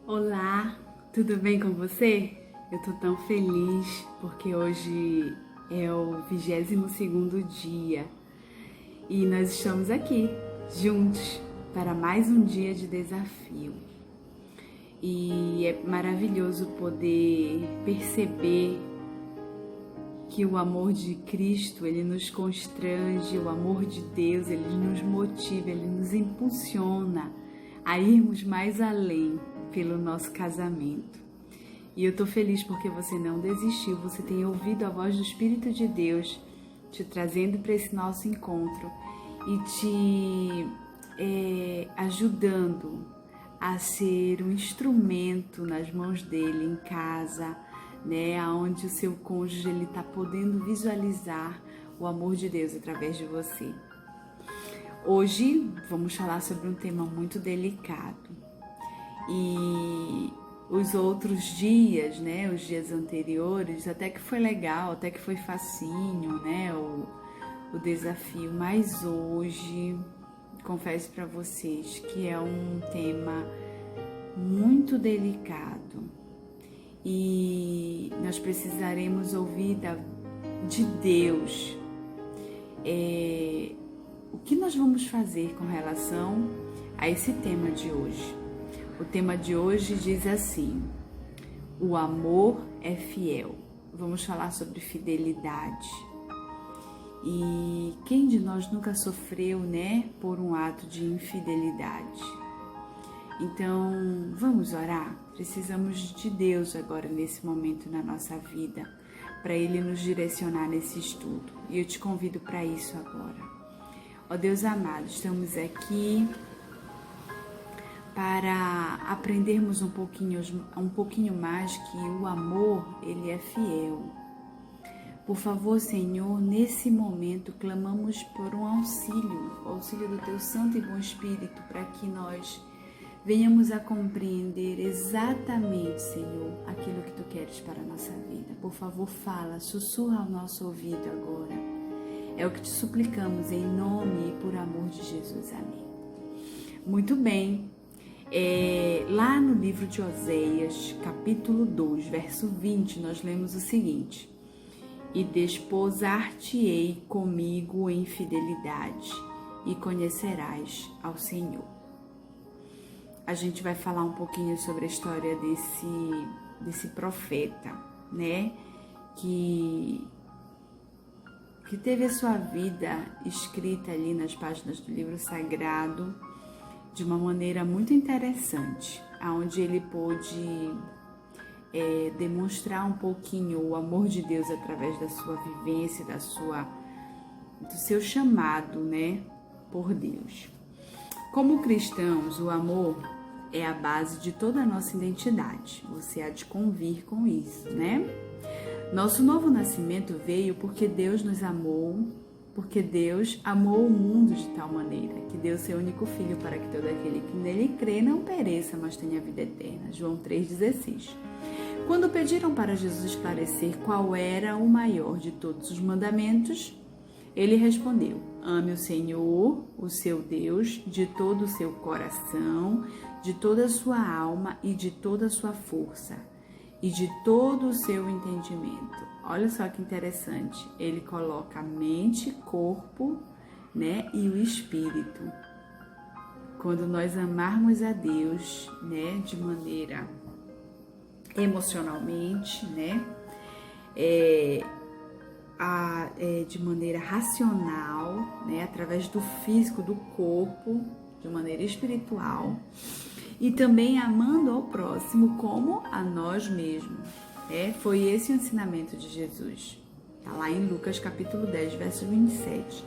Olá, tudo bem com você? Eu tô tão feliz porque hoje é o 22º dia e nós estamos aqui juntos para mais um dia de desafio. E é maravilhoso poder perceber que o amor de Cristo, ele nos constrange, o amor de Deus, ele nos motiva, ele nos impulsiona a irmos mais além pelo nosso casamento. E eu tô feliz porque você não desistiu, você tem ouvido a voz do Espírito de Deus te trazendo para esse nosso encontro e te ajudando a ser um instrumento nas mãos dele em casa, né, onde o seu cônjuge ele está podendo visualizar o amor de Deus através de você. Hoje vamos falar sobre um tema muito delicado e os outros dias, né, os dias anteriores, até que foi legal, até que foi facinho, né, o desafio, mas hoje confesso para vocês que é um tema muito delicado e nós precisaremos ouvir de Deus o que nós vamos fazer com relação a esse tema de hoje. O tema de hoje diz assim: o amor é fiel. Vamos falar sobre fidelidade. E quem de nós nunca sofreu, né, por um ato de infidelidade? Então, vamos orar? Precisamos de Deus agora nesse momento na nossa vida, para Ele nos direcionar nesse estudo. E eu te convido para isso agora. Ó Deus amado, estamos aqui para aprendermos um pouquinho mais que o amor, ele é fiel. Por favor, Senhor, nesse momento clamamos por um auxílio, o auxílio do Teu Santo e Bom Espírito, para que nós venhamos a compreender exatamente, Senhor, aquilo que Tu queres para a nossa vida. Por favor, fala, sussurra ao nosso ouvido agora. É o que te suplicamos em nome e por amor de Jesus. Amém. Muito bem. Lá no livro de Oséias, capítulo 2, verso 20, nós lemos o seguinte: e desposar-te-ei comigo em fidelidade, e conhecerás ao Senhor. A gente vai falar um pouquinho sobre a história desse profeta, né? Que teve a sua vida escrita ali nas páginas do livro sagrado de uma maneira muito interessante, onde ele pôde demonstrar um pouquinho o amor de Deus através da sua vivência, do seu chamado, né, por Deus. Como cristãos, o amor é a base de toda a nossa identidade. Você há de convir com isso, né? Nosso novo nascimento veio porque Deus nos amou, porque Deus amou o mundo de tal maneira que deu seu único filho para que todo aquele que nele crê não pereça, mas tenha vida eterna. João 3,16. Quando pediram para Jesus esclarecer qual era o maior de todos os mandamentos, ele respondeu: ame o Senhor, o seu Deus, de todo o seu coração, de toda a sua alma e de toda a sua força e de todo o seu entendimento. Olha só que interessante, ele coloca a mente, corpo, né, e o espírito. Quando nós amarmos a Deus, né, de maneira emocionalmente, né, de maneira racional, né, através do físico, do corpo, de maneira espiritual, e também amando ao próximo como a nós mesmos. Foi esse o ensinamento de Jesus. Está lá em Lucas capítulo 10, verso 27.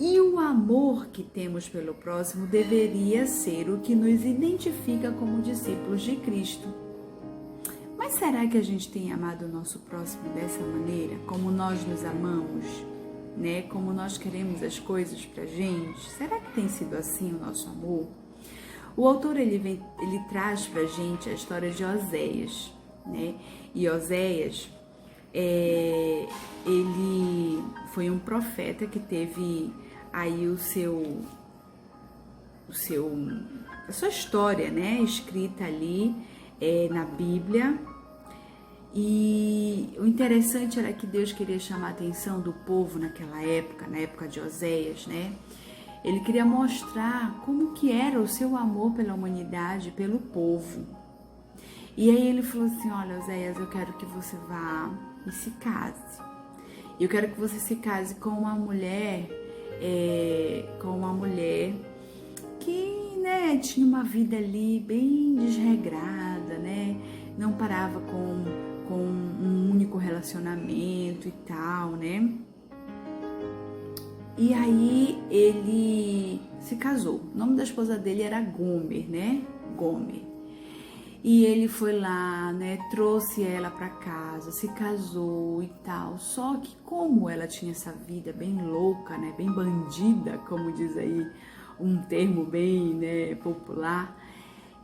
E o amor que temos pelo próximo deveria ser o que nos identifica como discípulos de Cristo. Mas será que a gente tem amado o nosso próximo dessa maneira? Como nós nos amamos? Né? Como nós queremos as coisas pra gente? Será que tem sido assim o nosso amor? O autor ele traz pra gente a história de Oséias, né? E Oséias, ele foi um profeta que teve aí o seu a sua história, né, escrita ali na Bíblia. E o interessante era que Deus queria chamar a atenção do povo naquela época, na época de Oséias, né? Ele queria mostrar como que era o seu amor pela humanidade, pelo povo. E aí ele falou assim, olha, Oséias, eu quero que você vá e se case. Eu quero que você se case com uma mulher, que, né, tinha uma vida ali bem desregrada, né? Não parava com um único relacionamento e tal, né? E aí ele se casou. O nome da esposa dele era Gomer, né? Gomer. E ele foi lá, né? Trouxe ela para casa, se casou e tal. Só que como ela tinha essa vida bem louca, né? Bem bandida, como diz aí um termo bem, né, popular,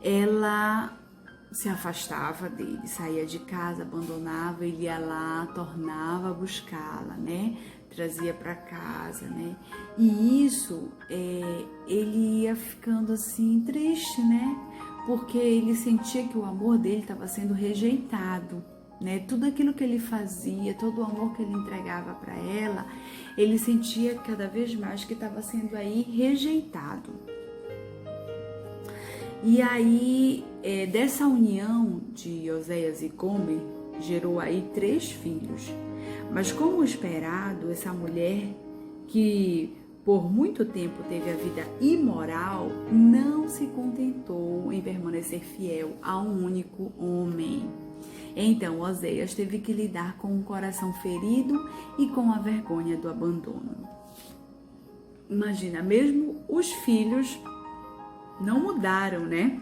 ela se afastava dele, saía de casa, abandonava, ele ia lá, tornava a buscá-la, né? Trazia para casa, né? E isso, ele ia ficando assim triste, né? Porque ele sentia que o amor dele estava sendo rejeitado, né? Tudo aquilo que ele fazia, todo o amor que ele entregava para ela, ele sentia cada vez mais que estava sendo aí rejeitado. E aí, dessa união de Oséias e Gomer, gerou aí 3 filhos. Mas como esperado, essa mulher que por muito tempo teve a vida imoral, não se contentou em permanecer fiel a um único homem. Então, Oséias teve que lidar com o coração ferido e com a vergonha do abandono. Imagina, mesmo os filhos não mudaram, né?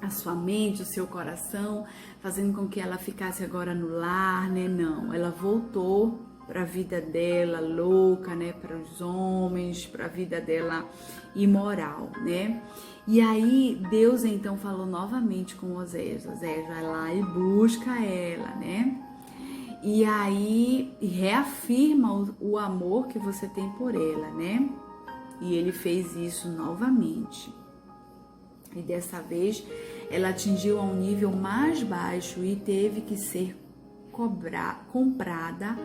A sua mente, o seu coração, fazendo com que ela ficasse agora no lar, né? Não, ela voltou para a vida dela louca, né? Para os homens, para a vida dela imoral, né? E aí Deus então falou novamente com Oséias. Oséias, vai lá e busca ela, né? E aí reafirma o amor que você tem por ela, né? E ele fez isso novamente. E dessa vez ela atingiu a um nível mais baixo e teve que ser comprada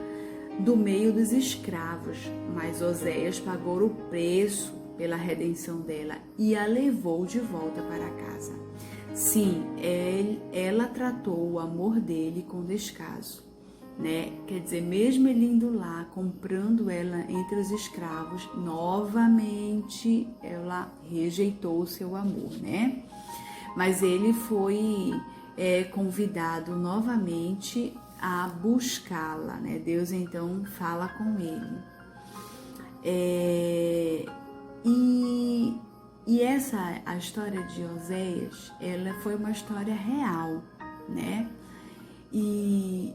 do meio dos escravos. Mas Oséias pagou o preço pela redenção dela e a levou de volta para casa. Sim, ela tratou o amor dele com descaso, né? Quer dizer, mesmo ele indo lá, comprando ela entre os escravos, novamente ela rejeitou o seu amor, né? Mas ele foi convidado novamente a buscá-la, né? Deus então fala com ele. E essa, a história de Oséias, ela foi uma história real, né? E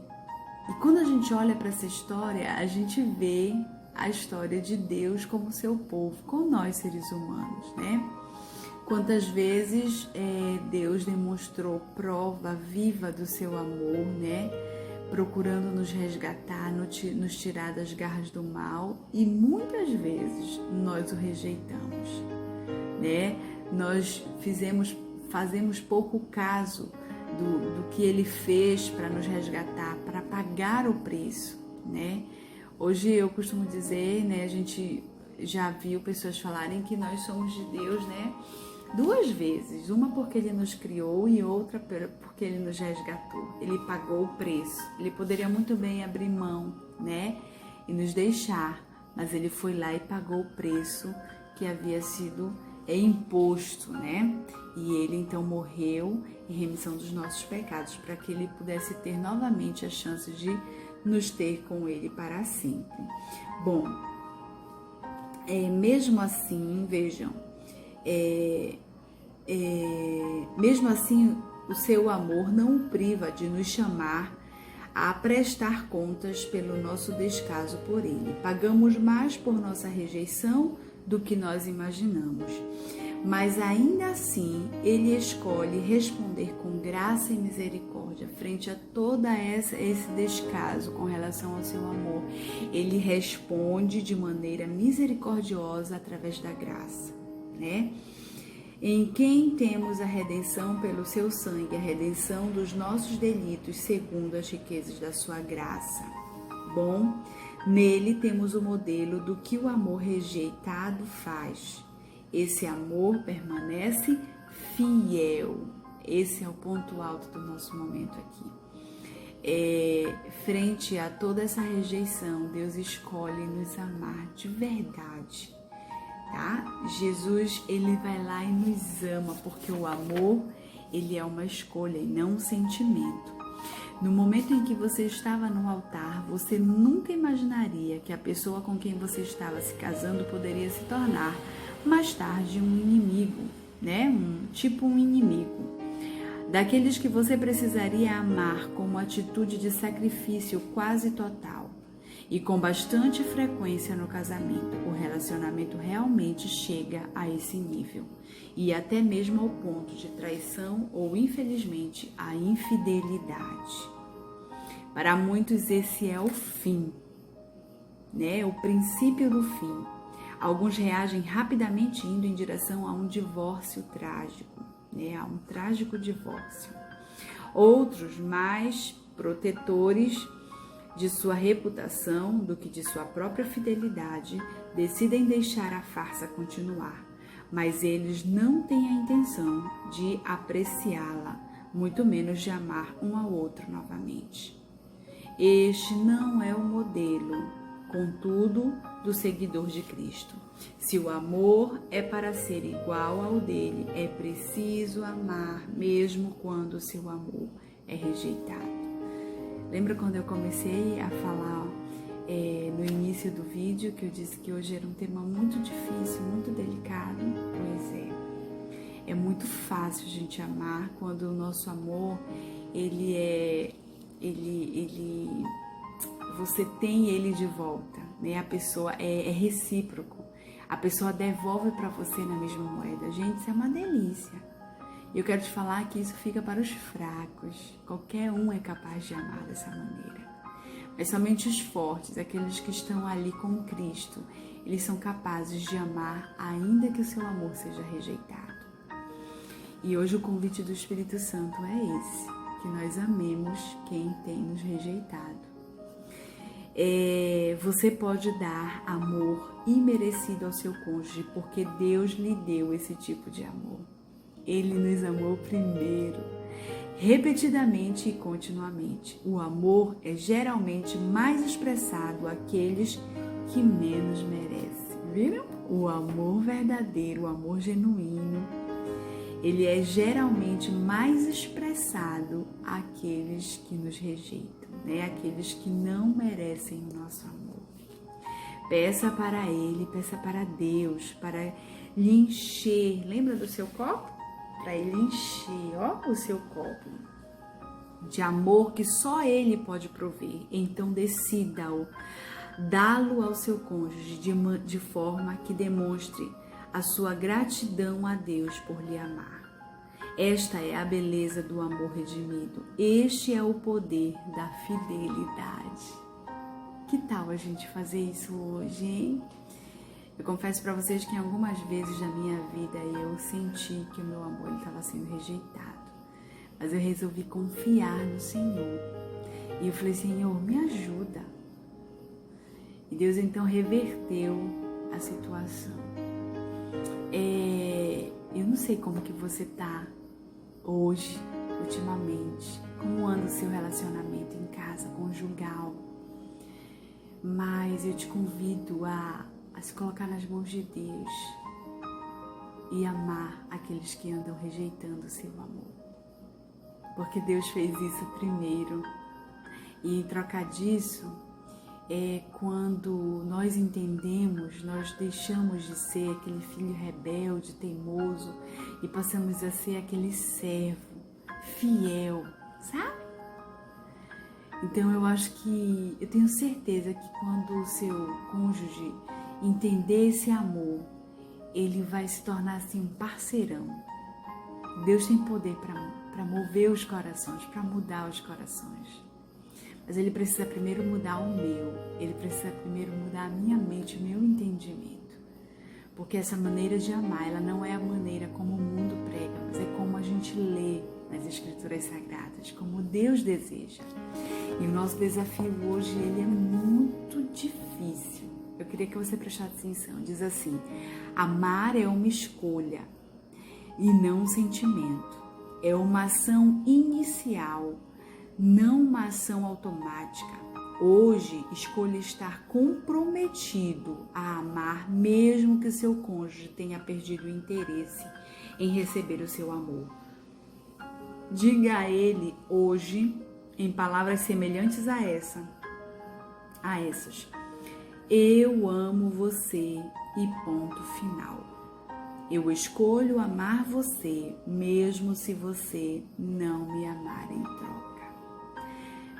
quando a gente olha para essa história, a gente vê a história de Deus como seu povo, com nós seres humanos, né? Quantas vezes Deus demonstrou prova viva do seu amor, né? Procurando nos resgatar, nos tirar das garras do mal, e muitas vezes nós o rejeitamos, né? Nós fazemos pouco caso do que ele fez para nos resgatar, para pagar o preço, né? Hoje eu costumo dizer, né, a gente já viu pessoas falarem que nós somos de Deus, né, 2 vezes, uma porque ele nos criou e outra porque ele nos resgatou. Ele pagou o preço. Ele poderia muito bem abrir mão, né, e nos deixar, mas ele foi lá e pagou o preço que havia sido imposto, né? E ele então morreu em remissão dos nossos pecados, para que ele pudesse ter novamente a chance de nos ter com ele para sempre. Bom, mesmo assim, vejam, mesmo assim o seu amor não o priva de nos chamar a prestar contas pelo nosso descaso por ele. Pagamos mais por nossa rejeição do que nós imaginamos. Mas ainda assim, ele escolhe responder com graça e misericórdia frente a todo esse descaso com relação ao seu amor. Ele responde de maneira misericordiosa através da graça. né? Em quem temos a redenção pelo seu sangue, a redenção dos nossos delitos, segundo as riquezas da sua graça. Bom, nele temos o modelo do que o amor rejeitado faz. Esse amor permanece fiel. Esse é o ponto alto do nosso momento aqui. Frente a toda essa rejeição, Deus escolhe nos amar de verdade. Tá? Jesus, ele vai lá e nos ama, porque o amor, ele é uma escolha e não um sentimento. No momento em que você estava no altar, você nunca imaginaria que a pessoa com quem você estava se casando poderia se tornar mais tarde um inimigo, né? Um inimigo. Daqueles que você precisaria amar com uma atitude de sacrifício quase total. E com bastante frequência no casamento, o relacionamento realmente chega a esse nível. E até mesmo ao ponto de traição ou, infelizmente, a infidelidade. Para muitos esse é o fim, né? O princípio do fim. Alguns reagem rapidamente indo em direção a um divórcio trágico, né? A um trágico divórcio. Outros, mais protetores de sua reputação do que de sua própria fidelidade, decidem deixar a farsa continuar, mas eles não têm a intenção de apreciá-la, muito menos de amar um ao outro novamente. Este não é o modelo, contudo, do seguidor de Cristo. Se o amor é para ser igual ao dele, é preciso amar mesmo quando seu amor é rejeitado. Lembra quando eu comecei a falar no início do vídeo que eu disse que hoje era um tema muito difícil, muito delicado? Pois é. É muito fácil a gente amar quando o nosso amor, você tem ele de volta, né? A pessoa é recíproco. A pessoa devolve para você na mesma moeda. Gente, isso é uma delícia. Eu quero te falar que isso fica para os fracos. Qualquer um é capaz de amar dessa maneira. Mas somente os fortes, aqueles que estão ali com Cristo, eles são capazes de amar ainda que o seu amor seja rejeitado. E hoje o convite do Espírito Santo é esse, que nós amemos quem tem nos rejeitado. Você pode dar amor imerecido ao seu cônjuge, porque Deus lhe deu esse tipo de amor. Ele nos amou primeiro, repetidamente e continuamente. O amor é geralmente mais expressado àqueles que menos merecem. Viram? O amor verdadeiro, o amor genuíno, ele é geralmente mais expressado àqueles que nos rejeitam, né? Aqueles que não merecem o nosso amor. Peça para Ele, peça para Deus, para lhe encher. Lembra do seu copo? Para Ele encher, o seu copo de amor que só Ele pode prover. Então decida-o, dá-lo ao seu cônjuge de forma que demonstre a sua gratidão a Deus por lhe amar. Esta é a beleza do amor redimido. Este é o poder da fidelidade. Que tal a gente fazer isso hoje, hein? Eu confesso para vocês que em algumas vezes da minha vida eu senti que o meu amor estava sendo rejeitado. Mas eu resolvi confiar no Senhor. E eu falei, Senhor, me ajuda. E Deus então reverteu a situação. Eu não sei como que você está hoje, ultimamente. Como anda o seu relacionamento em casa, conjugal. Mas eu te convido a se colocar nas mãos de Deus e amar aqueles que andam rejeitando o seu amor. Porque Deus fez isso primeiro. E em troca disso, quando nós entendemos, nós deixamos de ser aquele filho rebelde, teimoso, e passamos a ser aquele servo fiel, sabe? Então eu tenho certeza que quando o seu cônjuge entender esse amor, ele vai se tornar assim um parceirão. Deus tem poder para mover os corações, para mudar os corações. Mas ele precisa primeiro mudar o meu, ele precisa primeiro mudar a minha mente, o meu entendimento. Porque essa maneira de amar, ela não é a maneira como o mundo prega, mas é como a gente lê nas Escrituras Sagradas, como Deus deseja. E o nosso desafio hoje, ele é muito difícil. Eu queria que você prestasse atenção. Diz assim: amar é uma escolha e não um sentimento. É uma ação inicial, não uma ação automática. Hoje, escolha estar comprometido a amar, mesmo que seu cônjuge tenha perdido o interesse em receber o seu amor. Diga a ele hoje, em palavras semelhantes a essas: eu amo você e ponto final. Eu escolho amar você, mesmo se você não me amar em troca.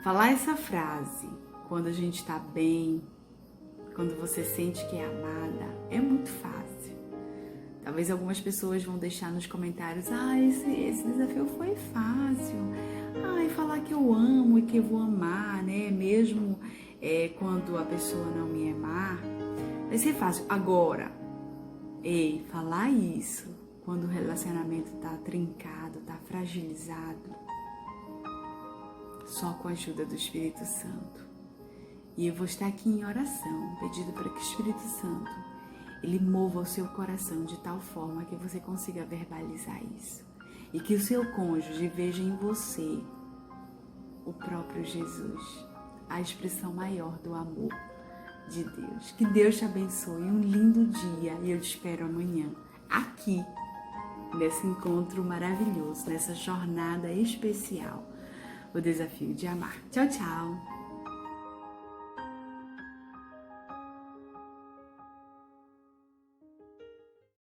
Falar essa frase quando a gente está bem, quando você sente que é amada, é muito fácil. Talvez algumas pessoas vão deixar nos comentários: esse desafio foi fácil. Falar que eu amo e que eu vou amar, né? Mesmo quando a pessoa não me amar, vai ser fácil. Agora, falar isso quando o relacionamento tá trincado, tá fragilizado, só com a ajuda do Espírito Santo. E eu vou estar aqui em oração, pedindo para que o Espírito Santo, ele mova o seu coração de tal forma que você consiga verbalizar isso. E que o seu cônjuge veja em você o próprio Jesus, a expressão maior do amor de Deus. Que Deus te abençoe, um lindo dia, e eu te espero amanhã, aqui, nesse encontro maravilhoso, nessa jornada especial, o desafio de amar. Tchau, tchau!